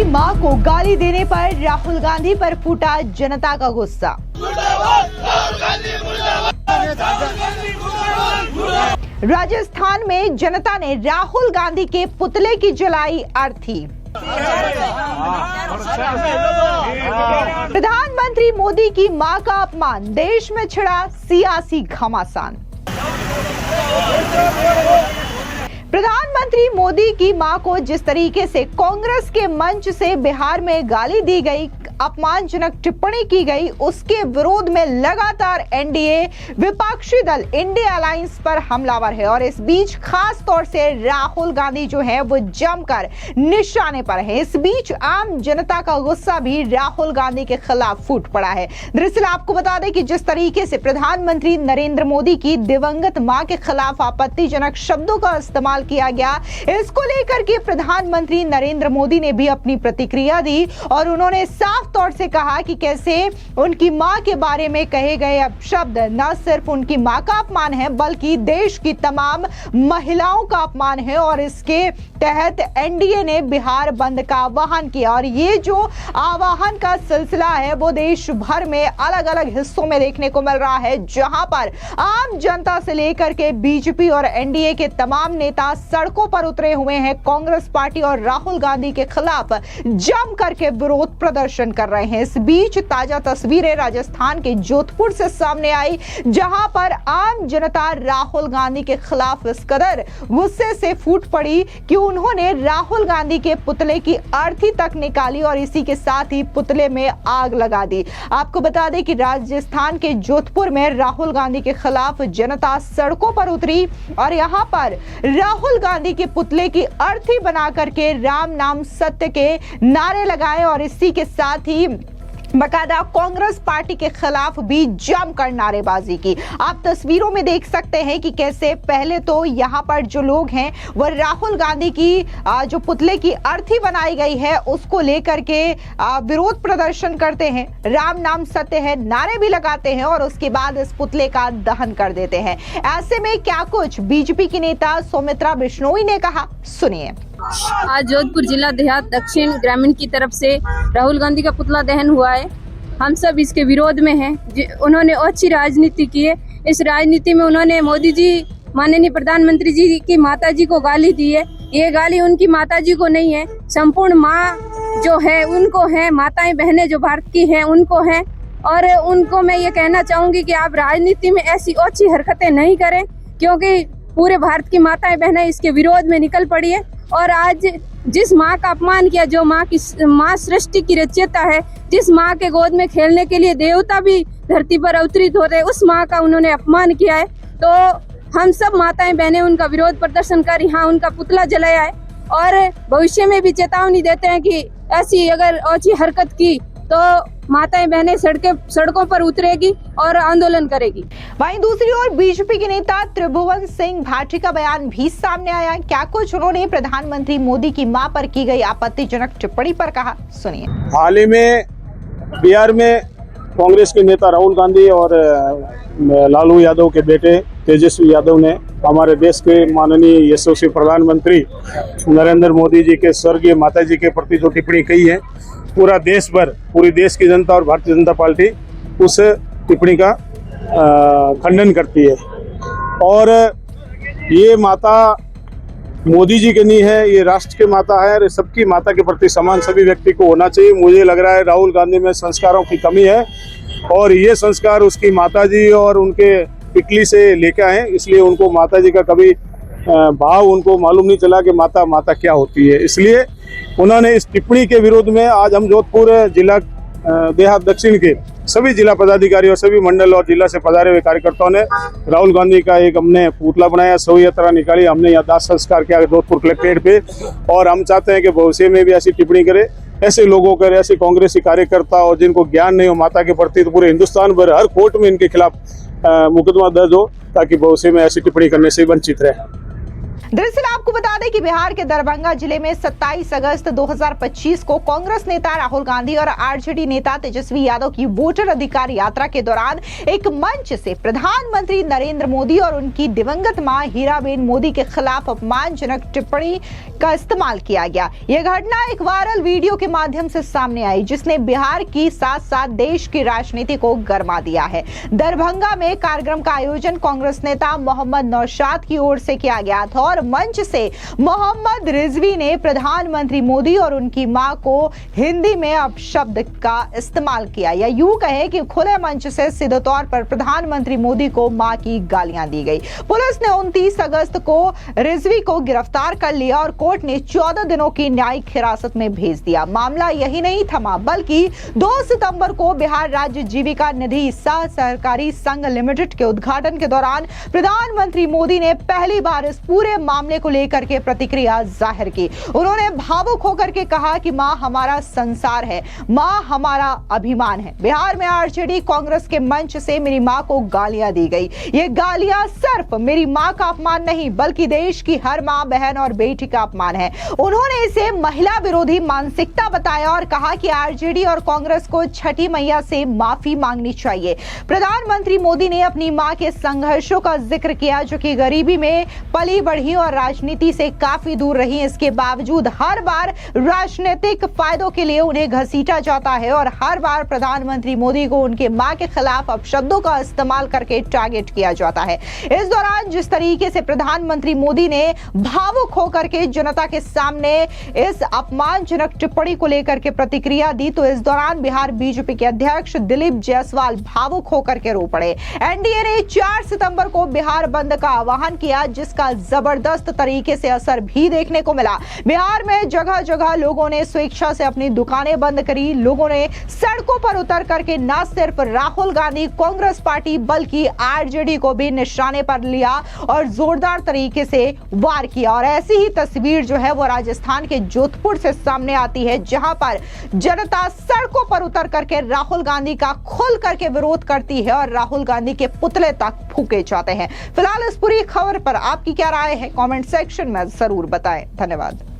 की मां को गाली देने पर राहुल गांधी पर फूटा जनता का गुस्सा। राजस्थान में जनता ने राहुल गांधी के पुतले की जलाई अर्थी। प्रधानमंत्री मोदी की मां का अपमान, देश में छिड़ा सियासी घमासान। प्रधानमंत्री मोदी की मां को जिस तरीके से कांग्रेस के मंच से बिहार में गाली दी गई, अपमानजनक टिप्पणी की गई, उसके विरोध में लगातार एनडीए विपक्षी दल इंडिया अलायंस पर हमलावर है। और इस बीच खास तौर से राहुल गांधी जो है वो जमकर निशाने पर है। इस बीच आम जनता का गुस्सा भी राहुल गांधी के खिलाफ फूट पड़ा है। दरअसल आपको बता दें कि जिस तरीके से प्रधानमंत्री नरेंद्र मोदी की दिवंगत मां के खिलाफ आपत्तिजनक शब्दों का इस्तेमाल किया गया, इसको लेकर के प्रधानमंत्री नरेंद्र मोदी ने भी अपनी प्रतिक्रिया दी और उन्होंने साफ तौर से कहा कि कैसे उनकी मां के बारे में कहे गए शब्द न सिर्फ उनकी मां का अपमान है बल्कि देश की तमाम महिलाओं का अपमान है। और इसके तहत एनडीए ने बिहार बंद का आह्वान किया और ये जो आह्वान का सिलसिला है वो देश भर में अलग अलग हिस्सों में देखने को मिल रहा है, जहां पर आम जनता से लेकर के बीजेपी और एनडीए के तमाम नेता सड़कों पर उतरे हुए हैं। कांग्रेस पार्टी और राहुल गांधी के खिलाफ जम करके विरोध प्रदर्शन कर रहे हैं। इस बीच ताजा तस्वीरें राजस्थान के जोधपुर से सामने आई, जहां पर आम जनता राहुल गांधी के खिलाफ इस कदर गुस्से से फूट पड़ी कि उन्होंने राहुल गांधी के पुतले की अर्थी तक निकाली और इसी के साथ ही पुतले में आग लगा दी। आपको बता दें कि राजस्थान के जोधपुर में राहुल गांधी के खिलाफ जनता सड़कों पर उतरी और यहां पर राहुल गांधी के पुतले की अर्थी बना करके राम नाम सत्य के नारे लगाए और इसी के साथ ही बकायदा कांग्रेस पार्टी के खिलाफ भी जमकर नारेबाजी की। आप तस्वीरों में देख सकते हैं कि कैसे पहले तो यहां पर जो लोग हैं वो राहुल गांधी की जो पुतले की अर्थी बनाई गई है उसको लेकर के विरोध प्रदर्शन करते हैं, राम नाम सत्य है नारे भी लगाते हैं और उसके बाद इस पुतले का दहन कर देते हैं। ऐसे में क्या कुछ बीजेपी की नेता सौमित्रा बिश्नोई ने कहा, सुनिए। आज जोधपुर जिला देहात दक्षिण ग्रामीण की तरफ से राहुल गांधी का पुतला दहन हुआ है। हम सब इसके विरोध में हैं। उन्होंने अच्छी राजनीति की है। इस राजनीति में उन्होंने मोदी जी, माननीय प्रधानमंत्री जी की माताजी को गाली दी है। ये गाली उनकी माताजी को नहीं है, संपूर्ण माँ जो है उनको है, माताएं बहनें जो भारत की हैं उनको हैं। और उनको मैं ये कहना चाहूंगी कि आप राजनीति में ऐसी अच्छी हरकतें नहीं करें, क्योंकि पूरे भारत की माताएं बहनें इसके विरोध में निकल पड़ी है। और आज जिस माँ का अपमान किया, जो माँ सृष्टि की रचयिता है, जिस माँ के गोद में खेलने के लिए देवता भी धरती पर अवतरित होते हैं, उस माँ का उन्होंने अपमान किया है। तो हम सब माताएं बहनें उनका विरोध प्रदर्शन कर यहाँ उनका पुतला जलाया है और भविष्य में भी चेतावनी देते हैं कि ऐसी अगर अच्छी हरकत की तो माताएं बहनें सड़कों पर उतरेगी और आंदोलन करेगी। वहीं दूसरी ओर बीजेपी के नेता त्रिभुवन सिंह भाटी का बयान भी सामने आया। क्या कुछ उन्होंने प्रधानमंत्री मोदी की मां पर की गई आपत्तिजनक टिप्पणी पर कहा, सुनिए। हाल ही में बिहार में कांग्रेस के नेता राहुल गांधी और लालू यादव के बेटे तेजस्वी यादव ने हमारे देश के माननीय यशस्वी प्रधानमंत्री नरेंद्र मोदी जी के स्वर्गीय माता जी के प्रति जो टिप्पणी की है, पूरा देश भर, पूरी देश की जनता और भारतीय जनता पार्टी उस टिप्पणी का खंडन करती है। और ये माता मोदी जी की नहीं है, ये राष्ट्र की माता है और सबकी माता के प्रति सम्मान सभी व्यक्ति को होना चाहिए। मुझे लग रहा है राहुल गांधी में संस्कारों की कमी है और ये संस्कार उसकी माता जी और उनके इटली से लेकर आए, इसलिए उनको माता जी का कभी भाव उनको मालूम नहीं चला कि माता क्या होती है। इसलिए उन्होंने इस टिप्पणी के विरोध में आज हम जोधपुर जिला देहात दक्षिण के सभी जिला पदाधिकारी और सभी मंडल और जिला से पधारे हुए कार्यकर्ताओं ने राहुल गांधी का एक हमने पुतला बनाया, शव यात्रा निकाली, हमने यहाँ दाह संस्कार किया जोधपुर कलेक्ट्रेट पे। और हम चाहते हैं कि भविष्य में भी ऐसी टिप्पणी करे, ऐसे लोगों कर, ऐसे कांग्रेसी कार्यकर्ता और जिनको ज्ञान नहीं हो माता के प्रति, तो पूरे हिंदुस्तान भर हर कोर्ट में इनके खिलाफ मुकदमा दर्ज हो ताकि भविष्य में ऐसी टिप्पणी करने से वंचित रहे। दरअसल आप आपको बता दें कि बिहार के दरभंगा जिले में 27 अगस्त 2025 को कांग्रेस नेता राहुल गांधी और आरजेडी नेता तेजस्वी यादव की वोटर अधिकार यात्रा के दौरान एक मंच से प्रधानमंत्री नरेंद्र मोदी और उनकी दिवंगत मां हीराबेन मोदी के खिलाफ अपमानजनक टिप्पणी का इस्तेमाल किया गया। यह घटना एक वायरल वीडियो के माध्यम से सामने आई, जिसने बिहार की साथ साथ देश की राजनीति को गरमा दिया है। दरभंगा में कार्यक्रम का आयोजन कांग्रेस नेता मोहम्मद नौशाद की ओर से किया गया था और मंच से मोहम्मद रिजवी ने प्रधानमंत्री मोदी और उनकी मां को हिंदी में अपशब्द का इस्तेमाल किया, या यूं कहे कि खुले मंच से सीधे तौर पर प्रधानमंत्री मोदी को मां की गालियां दी गई। पुलिस ने 29 अगस्त को रिजवी को गिरफ्तार कर लिया और कोर्ट ने 14 दिनों की न्यायिक हिरासत में भेज दिया। मामला यही नहीं थमा, बल्कि 2 सितंबर को बिहार राज्य जीविका निधि सह सहकारी संघ लिमिटेड के उद्घाटन के दौरान प्रधानमंत्री मोदी ने पहली बार इस पूरे मामले को लेकर के प्रतिक्रिया जाहिर की। उन्होंने भावुक होकर के कहा कि मां हमारा संसार है, मां हमारा अभिमान है। बिहार में आरजेडी कांग्रेस के मंच से मेरी मां को गालियां दी गई। ये गालियां सिर्फ मेरी मां का अपमान नहीं, बल्कि देश की हर मां, बहन और बेटी का अपमान है। उन्होंने इसे महिला विरोधी मानसिकता बताया और कहा कि आरजेडी और कांग्रेस को छठी मैया से माफी मांगनी चाहिए। प्रधानमंत्री मोदी ने अपनी मां के संघर्षों का जिक्र किया, जो कि गरीबी में पली बढ़ी और राजनीति से काफी दूर रही। इसके बावजूद हर बार राजनीतिक फायदों के लिए उन्हें घसीटा जाता है और हर बार प्रधानमंत्री मोदी को उनके मां के खिलाफ अपशब्दों का इस्तेमाल करके टारगेट किया जाता है। इस दौरान जिस तरीके से प्रधानमंत्री मोदी ने भावुक होकर के जनता के सामने इस अपमानजनक टिप्पणी को लेकर के प्रतिक्रिया दी, तो इस दौरान बिहार बीजेपी के अध्यक्ष दिलीप जायसवाल भावुक होकर के रो पड़े। एनडीए ने 4 सितंबर को बिहार बंद का आह्वान किया, जिसका जबरदस्त तरीके से असर भी देखने को मिला। बिहार में जगह जगह लोगों ने स्वेच्छा से अपनी दुकानें बंद करी। लोगों ने सड़कों पर उतर करके न सिर्फ राहुल गांधी कांग्रेस पार्टी बल्कि आरजेडी को भी निशाने पर लिया और जोरदार तरीके से वार किया। और ऐसी ही तस्वीर जो है वो राजस्थान के जोधपुर से सामने आती है, जहां पर जनता सड़कों पर उतर करके राहुल गांधी का खुल करके विरोध करती है और राहुल गांधी के पुतले तक फूके जाते हैं। फिलहाल इस पूरी खबर पर आपकी क्या राय है, कमेंट सेक्शन में जरूर बताएं। धन्यवाद।